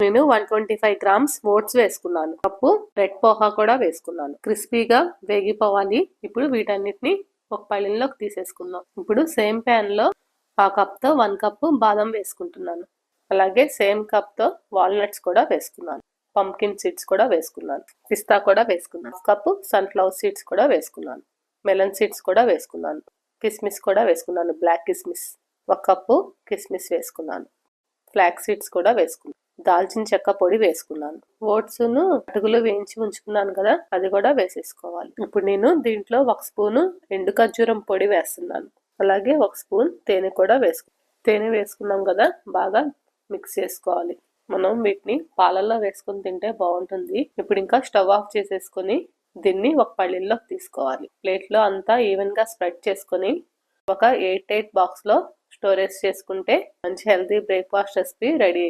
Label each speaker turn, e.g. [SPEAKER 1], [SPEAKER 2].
[SPEAKER 1] నేను 125 grams oats వేసుకున్నాను. Cup red poha కూడా వేసుకున్నాను. క్రిస్పీగా వేగిపోవాలి. ఇప్పుడు వీటన్నిటిని ఒక పళ్ళెంలోకి తీసేసుకుందాం. ఇప్పుడు సేమ్ ప్యాన్ లో ఆ కప్ తో 1 కప్పు బాదం వేసుకుంటున్నాను. అలాగే సేమ్ కప్ తో వాల్నట్స్ కూడా వేసుకున్నాను. పంకిన్ సీడ్స్ కూడా వేసుకున్నాను. పిస్తా కూడా వేసుకున్నాను. కప్పు సన్ఫ్లవర్ సీడ్స్ కూడా వేసుకున్నాను. మెలన్ సీడ్స్ కూడా వేసుకున్నాను. కిస్మిస్ కూడా వేసుకున్నాను. బ్లాక్ కిస్మిస్ 1 కప్పు కిస్మిస్ వేసుకున్నాను. ఫ్లాక్ సీడ్స్ కూడా వేసుకున్నాను. దాల్చిన చెక్క పొడి వేసుకున్నాను. ఓట్స్ ను అటుకులు వేయించి ఉంచుకున్నాను కదా, అది కూడా వేసేసుకోవాలి. ఇప్పుడు నేను దీంట్లో 1 స్పూను ఎండు ఖర్జూరం పొడి వేస్తున్నాను. అలాగే 1 స్పూన్ తేనె కూడా తేనె వేసుకున్నాం కదా, బాగా మిక్స్ చేసుకోవాలి. మనం వీటిని పాలల్లో వేసుకొని తింటే బాగుంటుంది. ఇప్పుడు ఇంకా స్టవ్ ఆఫ్ చేసేసుకొని దీన్ని ఒక పళ్ళెంలోకి తీసుకోవాలి. ప్లేట్లో అంతా ఈవెన్ గా స్ప్రెడ్ చేసుకొని ఒక 8 బాక్స్ లో స్టోరేజ్ చేసుకుంటే మంచి హెల్తీ బ్రేక్ఫాస్ట్ రెసిపీ రెడీ.